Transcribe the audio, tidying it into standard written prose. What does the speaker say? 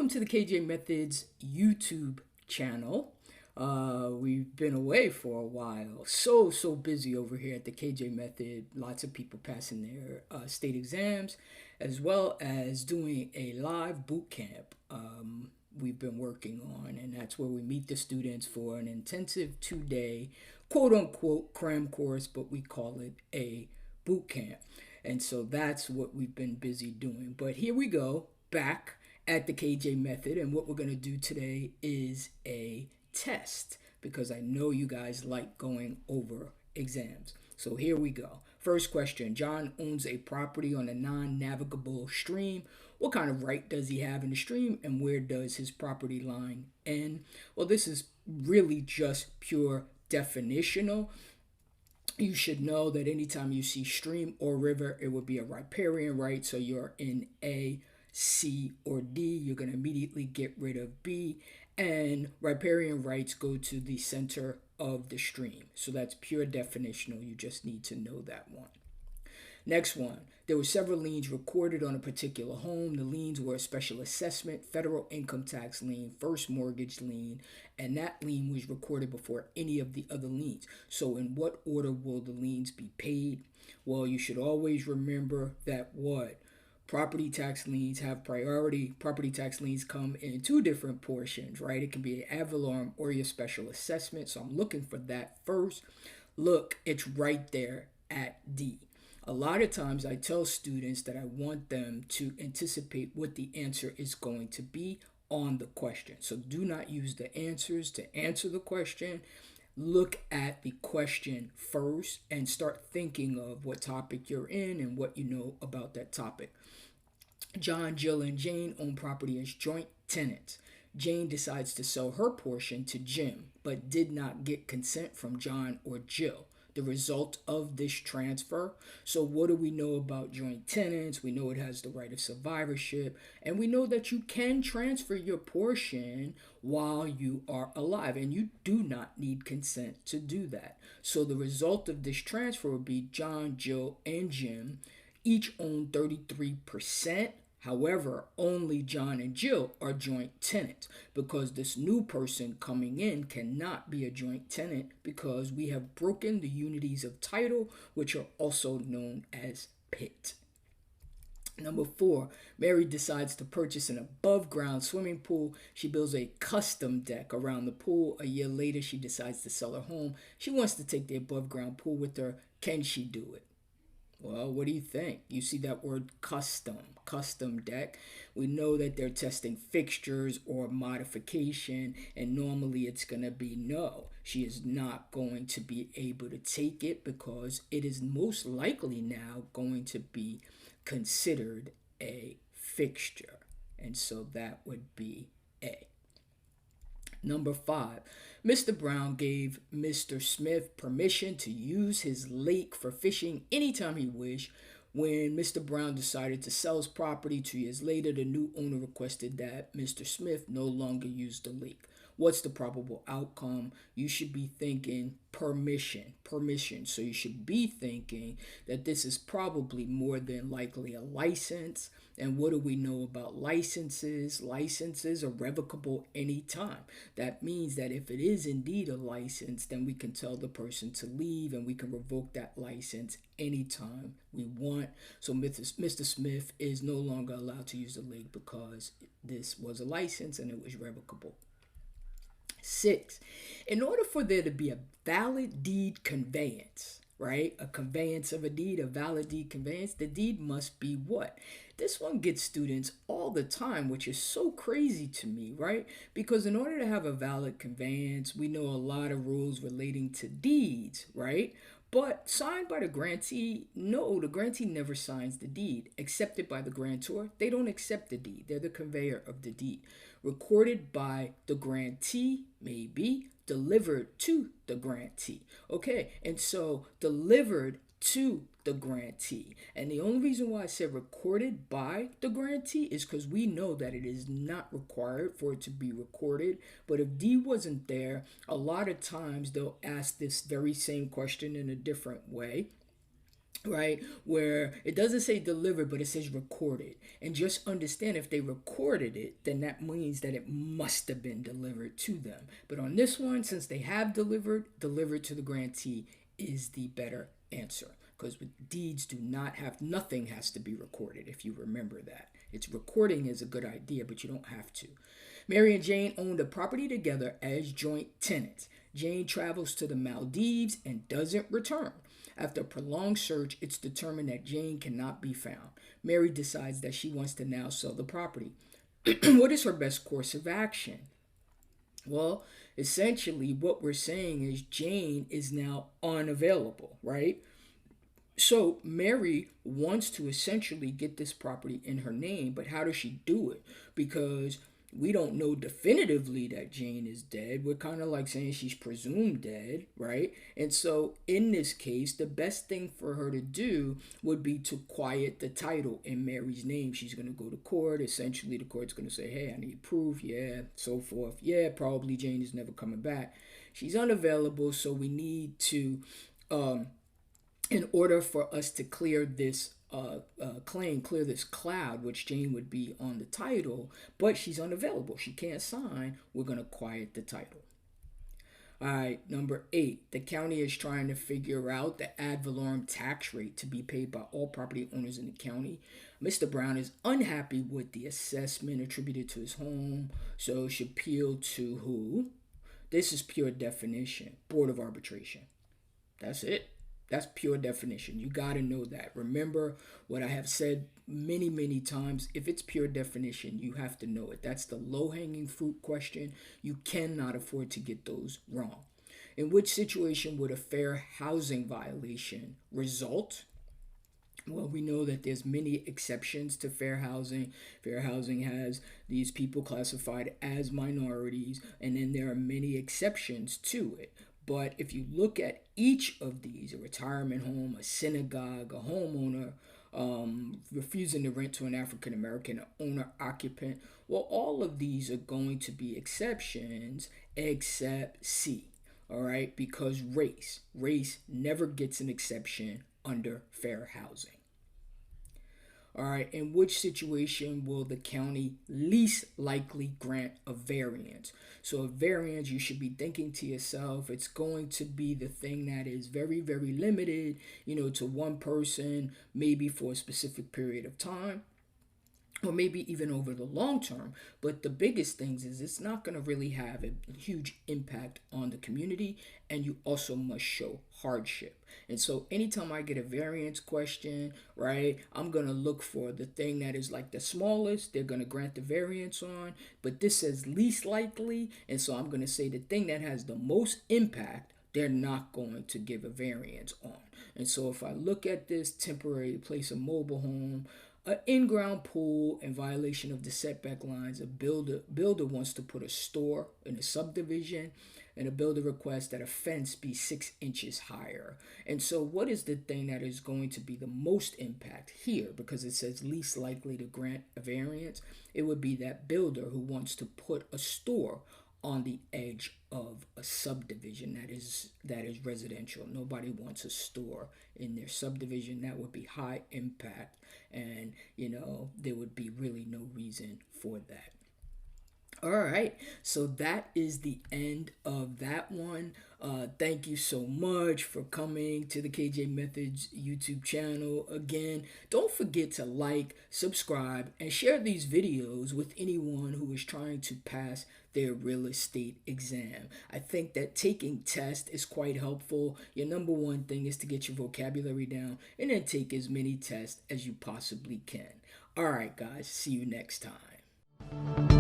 Welcome to the KJ Methods YouTube channel. We've been away for a while. So busy over here at the KJ Method. Lots of people passing their state exams, as well as doing a live boot camp we've been working on. And that's where we meet the students for an intensive 2-day, quote unquote, cram course, but we call it a boot camp. And so that's what we've been busy doing. But here we go, back at the KJ Method, and what we're going to do today is a test, because I know you guys like going over exams. So here we go. First question: John owns a property on a non-navigable stream. What kind of right does he have in the stream, and where does his property line end? Well, this is really just pure definitional. You should know that anytime you see stream or river, it would be a riparian right. So you're in A, C, or D. You're going to immediately get rid of B. And riparian rights go to the center of the stream. So that's pure definitional. You just need to know that one. Next one. There were several liens recorded on a particular home. The liens were a special assessment, federal income tax lien, first mortgage lien, and that lien was recorded before any of the other liens. So in what order will the liens be paid? Well, you should always remember that what? Property tax liens have priority. Property tax liens come in two different portions, right? It can be an ad valorem or your special assessment. So I'm looking for that first. Look, it's right there at D. A lot of times I tell students that I want them to anticipate what the answer is going to be on the question. So do not use the answers to answer the question. Look at the question first and start thinking of what topic you're in and what you know about that topic. John, Jill, and Jane own property as joint tenants. Jane decides to sell her portion to Jim, but did not get consent from John or Jill. The result of this transfer. So what do we know about joint tenants? We know it has the right of survivorship, and we know that you can transfer your portion while you are alive, and you do not need consent to do that. So the result of this transfer would be John, Jill, and Jim each own 33%. However, only John and Jill are joint tenants, because this new person coming in cannot be a joint tenant because we have broken the unities of title, which are also known as PIT. Number 4, Mary decides to purchase an above-ground swimming pool. She builds a custom deck around the pool. A year later, she decides to sell her home. She wants to take the above-ground pool with her. Can she do it? Well, what do you think? You see that word custom deck. We know that they're testing fixtures or modification, and normally it's going to be no. She is not going to be able to take it because it is most likely now going to be considered a fixture. And so that would be A. Number 5, Mr. Brown gave Mr. Smith permission to use his lake for fishing anytime he wished. When Mr. Brown decided to sell his property 2 years later, the new owner requested that Mr. Smith no longer use the lake. What's the probable outcome? You should be thinking permission. So you should be thinking that this is probably more than likely a license. And what do we know about licenses? Licenses are revocable anytime. That means that if it is indeed a license, then we can tell the person to leave and we can revoke that license anytime we want. So Mr. Smith is no longer allowed to use the lake because this was a license and it was revocable. 6, in order for there to be a valid deed conveyance, right? A conveyance of a deed, a valid deed conveyance, the deed must be what? This one gets students all the time, which is so crazy to me, right? Because in order to have a valid conveyance, we know a lot of rules relating to deeds, right? But signed by the grantee, no, the grantee never signs the deed. Accepted by the grantor, they don't accept the deed. They're the conveyor of the deed. Recorded by the grantee, maybe. Delivered to the grantee. Okay, and so delivered to the grantee. And the only reason why I said recorded by the grantee is because we know that it is not required for it to be recorded. But if D wasn't there, a lot of times they'll ask this very same question in a different way. right? Where it doesn't say delivered, but it says recorded. And just understand, if they recorded it, then that means that it must have been delivered to them. But on this one, since they have delivered to the grantee is the better answer. Because with deeds do not have, nothing has to be recorded, if you remember that. It's recording is a good idea, but you don't have to. Mary and Jane owned a property together as joint tenants. Jane travels to the Maldives and doesn't return. After a prolonged search, it's determined that Jane cannot be found. Mary decides that she wants to now sell the property. What is her best course of action? Well, essentially, what we're saying is Jane is now unavailable, right? So Mary wants to essentially get this property in her name, but how does she do it? Because we don't know definitively that Jane is dead. We're kind of like saying she's presumed dead, right? And so in this case, the best thing for her to do would be to quiet the title in Mary's name. She's going to go to court. Essentially, the court's going to say, hey, I need proof. Yeah, so forth. Yeah, probably Jane is never coming back. She's unavailable, so we need to in order for us to clear this claim, clear this cloud, which Jane would be on the title, but she's unavailable. She can't sign. We're going to quiet the title. All right, number 8. The county is trying to figure out the ad valorem tax rate to be paid by all property owners in the county. Mr. Brown is unhappy with the assessment attributed to his home, so should appeal to who? This is pure definition. Board of Arbitration. That's it. That's pure definition. You got to know that. Remember what I have said many, many times. If it's pure definition, you have to know it. That's the low-hanging fruit question. You cannot afford to get those wrong. In which situation would a fair housing violation result? Well, we know that there's many exceptions to fair housing. Fair housing has these people classified as minorities, and then there are many exceptions to it. But if you look at each of these, a retirement home, a synagogue, a homeowner, refusing to rent to an African American owner occupant, well, all of these are going to be exceptions except C, all right? Because race never gets an exception under fair housing. All right, in which situation will the county least likely grant a variance? So a variance, you should be thinking to yourself, it's going to be the thing that is very, very limited, to one person, maybe for a specific period of time, or maybe even over the long term. But the biggest things is it's not going to really have a huge impact on the community, and you also must show hardship. And so anytime I get a variance question, right, I'm going to look for the thing that is like the smallest, they're going to grant the variance on, but this says least likely, and so I'm going to say the thing that has the most impact, they're not going to give a variance on. And so if I look at this temporary place a mobile home, an in-ground pool in violation of the setback lines, a builder wants to put a store in a subdivision, and a builder requests that a fence be 6 inches higher. And so what is the thing that is going to be the most impact here? Because it says least likely to grant a variance. It would be that builder who wants to put a store on the edge of a subdivision that is residential. Nobody wants a store in their subdivision. That would be high impact, and there would be really no reason for that. All right, so that is the end of that one. Thank you so much for coming to the KJ Methods YouTube channel. Again, don't forget to like, subscribe, and share these videos with anyone who is trying to pass their real estate exam. I think that taking tests is quite helpful. Your number one thing is to get your vocabulary down and then take as many tests as you possibly can. All right, guys, see you next time.